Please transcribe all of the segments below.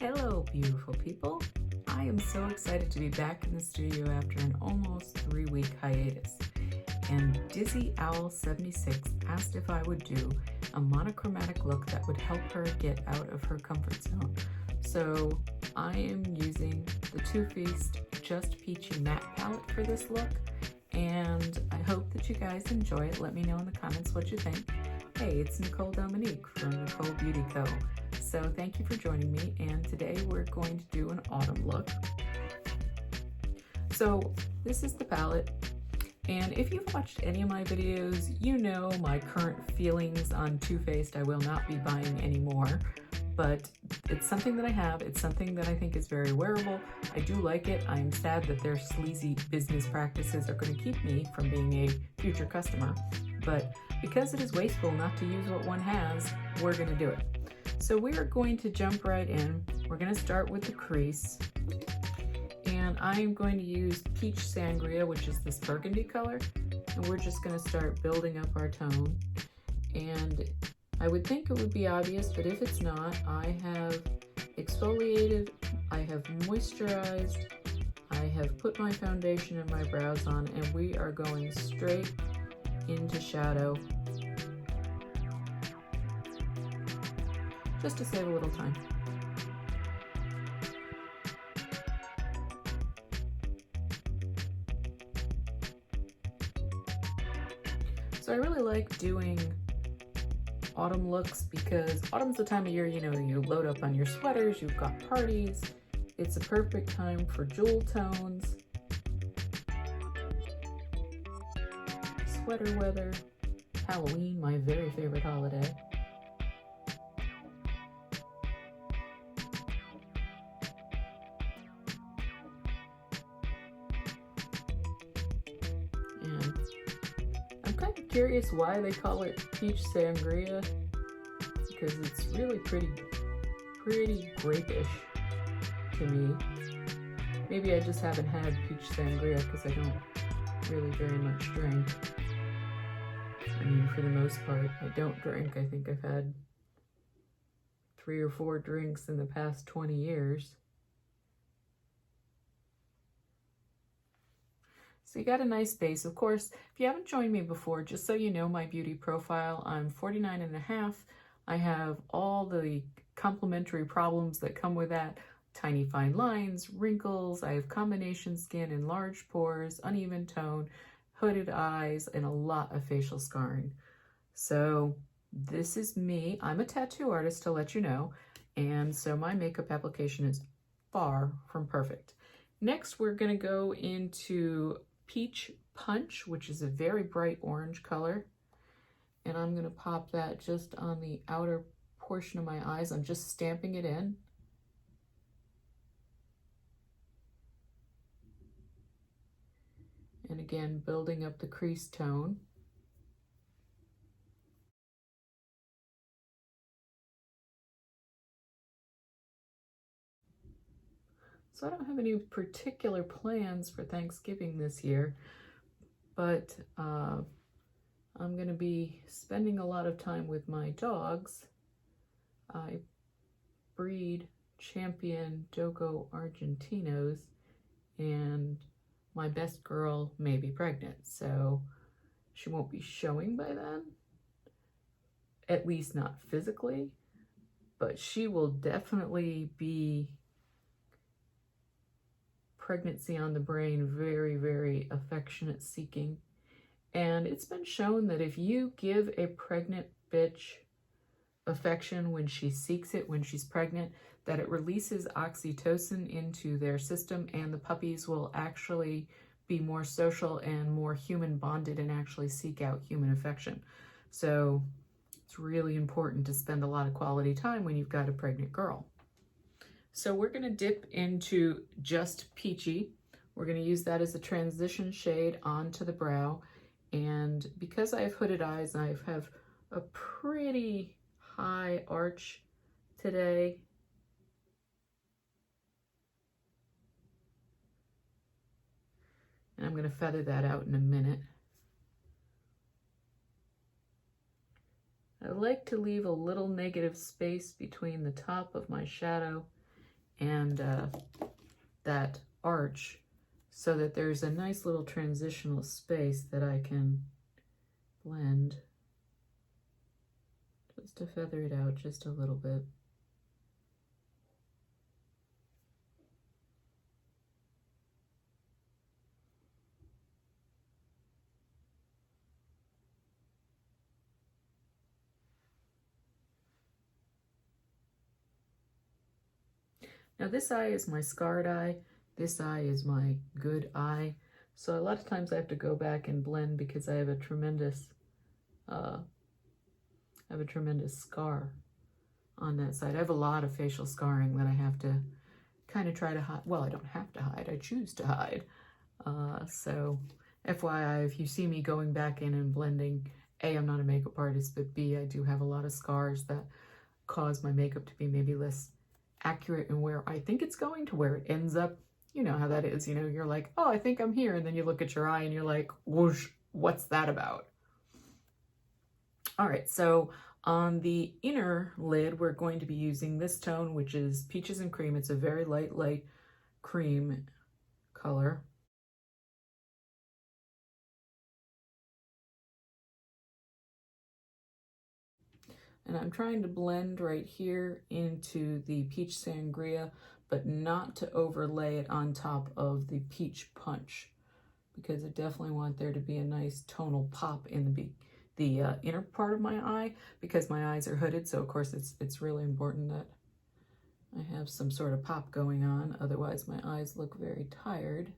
Hello, beautiful people. I am so excited to be back in the studio after an almost 3-week hiatus. And Dizzy Owl 76 asked if I would do a monochromatic look that would help her get out of her comfort zone. So I am using the Too Faced Just Peachy Matte Palette for this look, and I hope that you guys enjoy it. Let me know in the comments what you think. Hey, it's Nicole Dominique from Nicole Beauty Co. So thank you for joining me, and today we're going to do an autumn look. So this is the palette, and if you've watched any of my videos, you know my current feelings on Too Faced. I will not be buying anymore, but it's something that I have. It's something that I think is very wearable. I do like it. I'm sad that their sleazy business practices are going to keep me from being a future customer, but because it is wasteful not to use what one has, we're going to do it. So we are going to jump right in. We're going to start with the crease, and I'm going to use Peach Sangria, which is this burgundy color, and we're just going to start building up our tone. And I would think it would be obvious, but if it's not, I have exfoliated, I have moisturized, I have put my foundation and my brows on, and we are going straight into shadow, just to save a little time. So I really like doing autumn looks because autumn's the time of year, you know, you load up on your sweaters, you've got parties. It's a perfect time for jewel tones, sweater weather, Halloween, my very favorite holiday. And I'm kind of curious why they call it Peach Sangria, because it's really pretty grapish to me. Maybe I just haven't had Peach Sangria because I don't really very much drink. I mean, for the most part, I don't drink. I think I've had 3 or 4 drinks in the past 20 years. So you got a nice base. Of course, if you haven't joined me before, just so you know my beauty profile, I'm 49.5. I have all the complementary problems that come with that. Tiny fine lines, wrinkles, I have combination skin, enlarged pores, uneven tone, hooded eyes, and a lot of facial scarring. So this is me. I'm a tattoo artist, to let you know, and so my makeup application is far from perfect. Next, we're going to go into Peach Punch, which is a very bright orange color, and I'm going to pop that just on the outer portion of my eyes. I'm just stamping it in. And again, building up the crease tone. So I don't have any particular plans for Thanksgiving this year, but I'm going to be spending a lot of time with my dogs. I breed champion Dogo Argentinos, and my best girl may be pregnant, so she won't be showing by then, at least not physically, but she will definitely be pregnancy on the brain, very, very affectionate seeking. And it's been shown that if you give a pregnant bitch affection when she seeks it, when she's pregnant, that it releases oxytocin into their system, and the puppies will actually be more social and more human bonded and actually seek out human affection. So it's really important to spend a lot of quality time when you've got a pregnant girl. So we're going to dip into Just Peachy. We're going to use that as a transition shade onto the brow. And because I have hooded eyes and I have a pretty high arch today, and I'm going to feather that out in a minute. I like to leave a little negative space between the top of my shadow and that arch, so that there's a nice little transitional space that I can blend just to feather it out just a little bit. Now this eye is my scarred eye. This eye is my good eye. So a lot of times I have to go back and blend because I have a tremendous scar on that side. I have a lot of facial scarring that I have to kind of try to hide. Well, I don't have to hide, I choose to hide. So FYI, if you see me going back in and blending, A, I'm not a makeup artist, but B, I do have a lot of scars that cause my makeup to be maybe less accurate in where I think it's going to where it ends up. You know how that is, you know, you're like, oh, I think I'm here, and then you look at your eye and you're like, whoosh, what's that about? All right, so on the inner lid, we're going to be using this tone, which is Peaches and Cream. It's a very light cream color. And I'm trying to blend right here into the Peach Sangria, but not to overlay it on top of the Peach Punch, because I definitely want there to be a nice tonal pop in the inner part of my eye, because my eyes are hooded, so of course it's really important that I have some sort of pop going on, otherwise my eyes look very tired.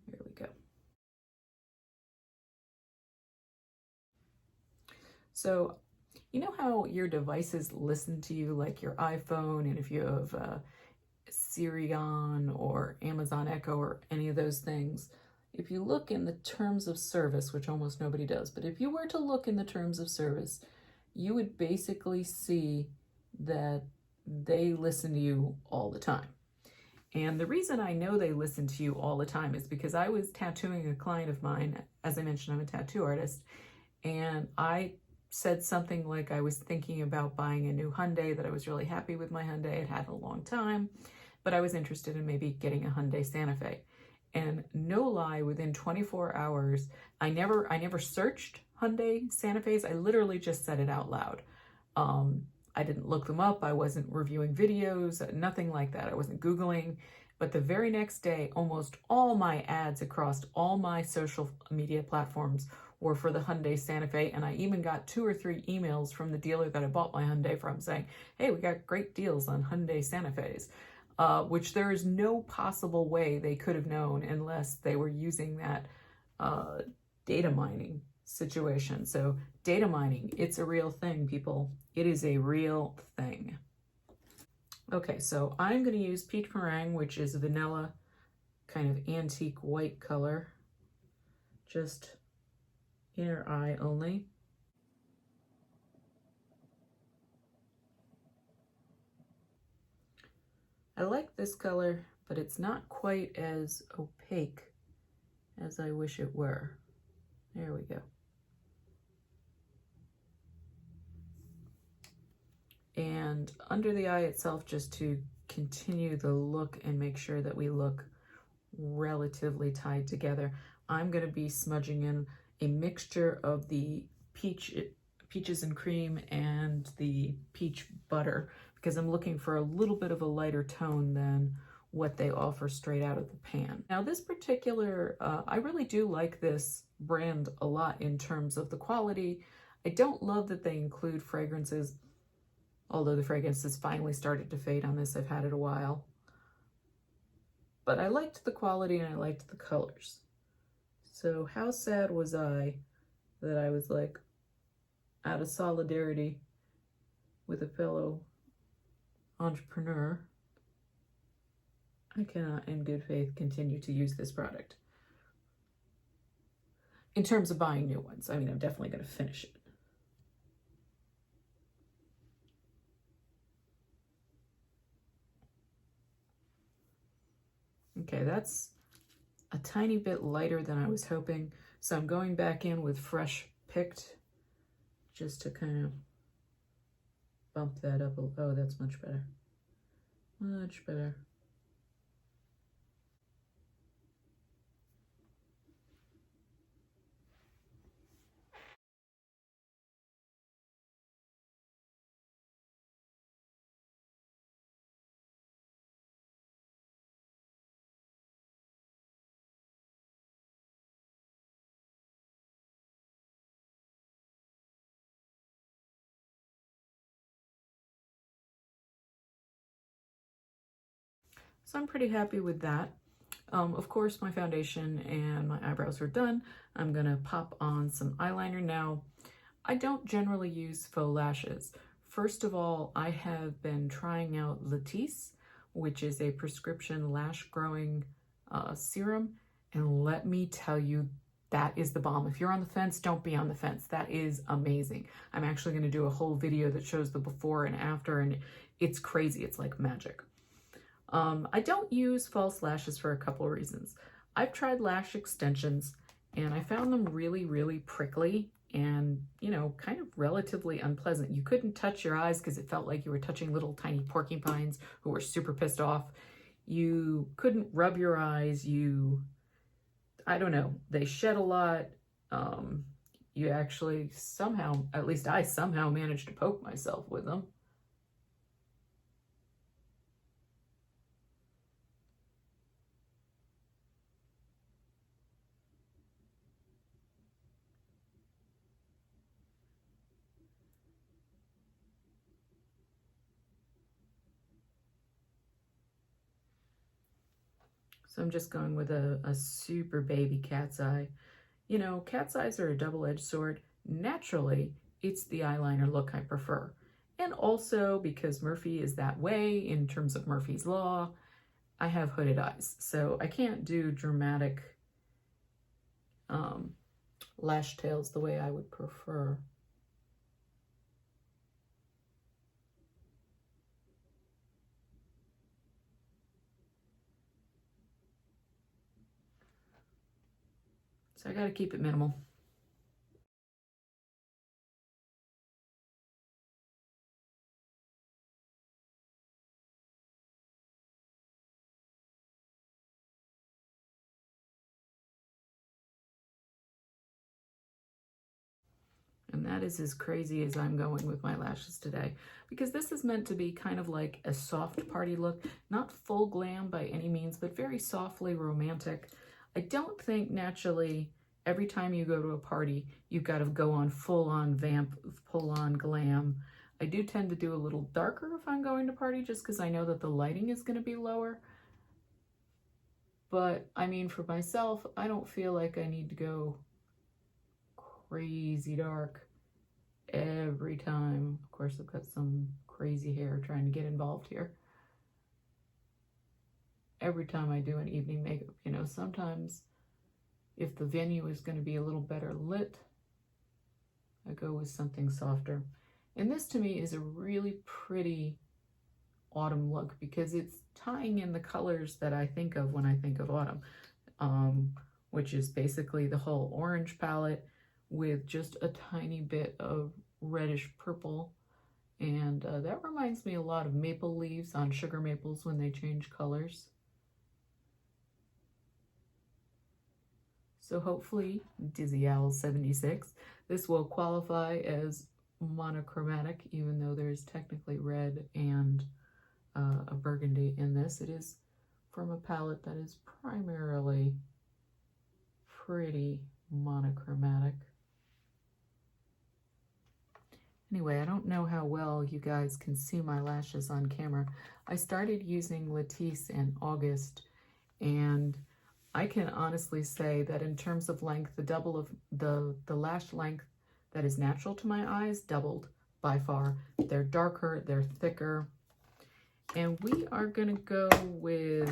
There we go. So, you know how your devices listen to you, like your iPhone, and if you have Siri on or Amazon Echo or any of those things, if you look in the terms of service, which almost nobody does, but if you were to look in the terms of service, you would basically see that they listen to you all the time. And the reason I know they listen to you all the time is because I was tattooing a client of mine. As I mentioned, I'm a tattoo artist, and I said something like I was thinking about buying a new Hyundai, that I was really happy with my Hyundai. It had a long time, but I was interested in maybe getting a Hyundai Santa Fe. And no lie, within 24 hours, I never searched Hyundai Santa Fe's. I literally just said it out loud. I didn't look them up. I wasn't reviewing videos, nothing like that. I wasn't Googling. But the very next day, almost all my ads across all my social media platforms were for the Hyundai Santa Fe, and I even got 2 or 3 emails from the dealer that I bought my Hyundai from saying, hey, we got great deals on Hyundai Santa Fe's, which there is no possible way they could have known unless they were using that data mining situation. So data mining, it's a real thing, people. It is a real thing. Okay, so I'm going to use Peach Meringue, which is a vanilla kind of antique white color, just inner eye only. I like this color, but it's not quite as opaque as I wish it were. There we go. And under the eye itself, just to continue the look and make sure that we look relatively tied together, I'm going to be smudging in a mixture of the Peaches and Cream and the Peach Butter, because I'm looking for a little bit of a lighter tone than what they offer straight out of the pan. Now this particular, I really do like this brand a lot in terms of the quality. I don't love that they include fragrances, although the fragrance has finally started to fade on this. I've had it a while. But I liked the quality and I liked the colors. So how sad was I that I was like, out of solidarity with a fellow entrepreneur, I cannot in good faith continue to use this product. In terms of buying new ones, I mean, I'm definitely going to finish it. Okay, that's a tiny bit lighter than I was hoping. So I'm going back in with Fresh Picked just to kind of bump that up. Oh, that's much better. Much better. So I'm pretty happy with that. Of course, my foundation and my eyebrows are done. I'm gonna pop on some eyeliner now. I don't generally use faux lashes. First of all, I have been trying out Latisse, which is a prescription lash growing serum. And let me tell you, that is the bomb. If you're on the fence, don't be on the fence. That is amazing. I'm actually gonna do a whole video that shows the before and after, and it's crazy. It's like magic. I don't use false lashes for a couple of reasons. I've tried lash extensions and I found them really, really prickly and, you know, kind of relatively unpleasant. You couldn't touch your eyes because it felt like you were touching little tiny porcupines who were super pissed off. You couldn't rub your eyes. I don't know, they shed a lot. You actually somehow, at least I somehow managed to poke myself with them. So I'm just going with a super baby cat's eye. You know, cat's eyes are a double-edged sword. Naturally, it's the eyeliner look I prefer. And also because Murphy is that way in terms of Murphy's Law, I have hooded eyes. So I can't do dramatic lash tails the way I would prefer. So I gotta keep it minimal. And that is as crazy as I'm going with my lashes today, because this is meant to be kind of like a soft party look, not full glam by any means, but very softly romantic. I don't think naturally every time you go to a party, you've got to go on full-on vamp, full-on glam. I do tend to do a little darker if I'm going to party, just because I know that the lighting is going to be lower. But I mean, for myself, I don't feel like I need to go crazy dark every time. Of course, I've got some crazy hair trying to get involved here. Every time I do an evening makeup, you know, sometimes if the venue is going to be a little better lit, I go with something softer. And this to me is a really pretty autumn look because it's tying in the colors that I think of when I think of autumn, which is basically the whole orange palette with just a tiny bit of reddish purple. And that reminds me a lot of maple leaves on sugar maples when they change colors. So hopefully, Dizzy Owl 76, this will qualify as monochromatic, even though there's technically red and a burgundy in this. It is from a palette that is primarily pretty monochromatic. Anyway, I don't know how well you guys can see my lashes on camera. I started using Latisse in August, and I can honestly say that in terms of length, the double of the lash length that is natural to my eyes doubled by far. They're darker, they're thicker. And we are gonna go with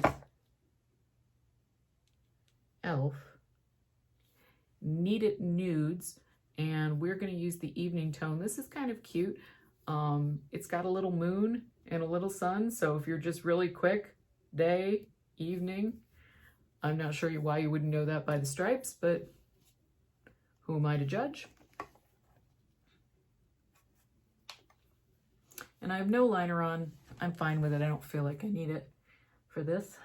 e.l.f. Need It Nudes, and we're gonna use the evening tone. This is kind of cute. It's got a little moon and a little sun, so if you're just really quick, day, evening, I'm not sure why you wouldn't know that by the stripes, but who am I to judge? And I have no liner on. I'm fine with it. I don't feel like I need it for this.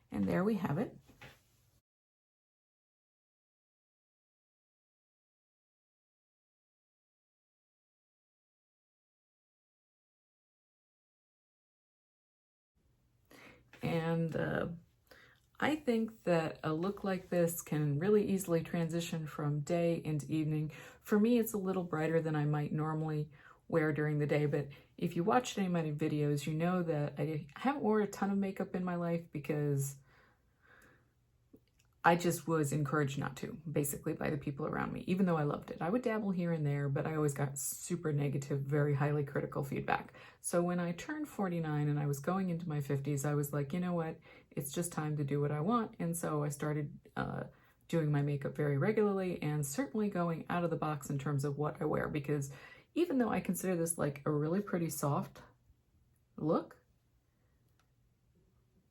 And there we have it. And I think that a look like this can really easily transition from day into evening. For me, it's a little brighter than I might normally wear during the day, but if you watched any of my videos, you know that I haven't worn a ton of makeup in my life because I just was encouraged not to, basically, by the people around me, even though I loved it. I would dabble here and there, but I always got super negative, very highly critical feedback. So when I turned 49 and I was going into my 50s, I was like, you know what? It's just time to do what I want. And so I started doing my makeup very regularly and certainly going out of the box in terms of what I wear, because even though I consider this like a really pretty soft look,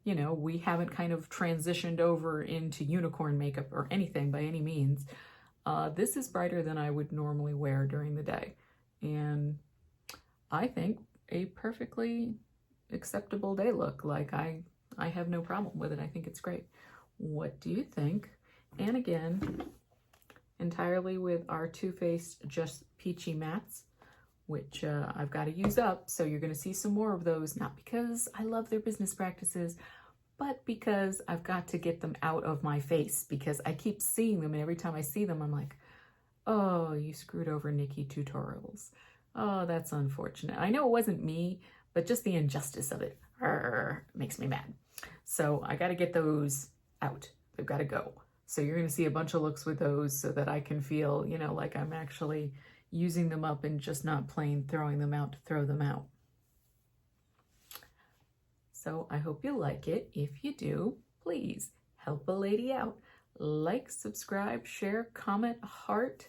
you know, we haven't kind of transitioned over into unicorn makeup or anything by any means. This is brighter than I would normally wear during the day. And I think a perfectly acceptable day look. Like I have no problem with it. I think it's great. What do you think? And again, entirely with our Too Faced Just Peachy Mattes, which I've got to use up. So you're going to see some more of those, not because I love their business practices, but because I've got to get them out of my face, because I keep seeing them, and every time I see them, I'm like, oh, you screwed over Nikki Tutorials. Oh, that's unfortunate. I know it wasn't me, but just the injustice of it makes me mad. So I got to get those out. They've got to go. So you're going to see a bunch of looks with those so that I can feel, you know, like I'm actually using them up and just not plain throwing them out to throw them out. So I hope you like it. If you do, please help a lady out. Like, subscribe, share, comment, heart.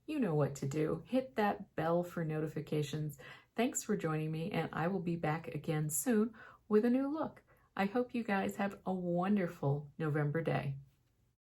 You know what to do. Hit that bell for notifications. Thanks for joining me, and I will be back again soon with a new look. I hope you guys have a wonderful November day.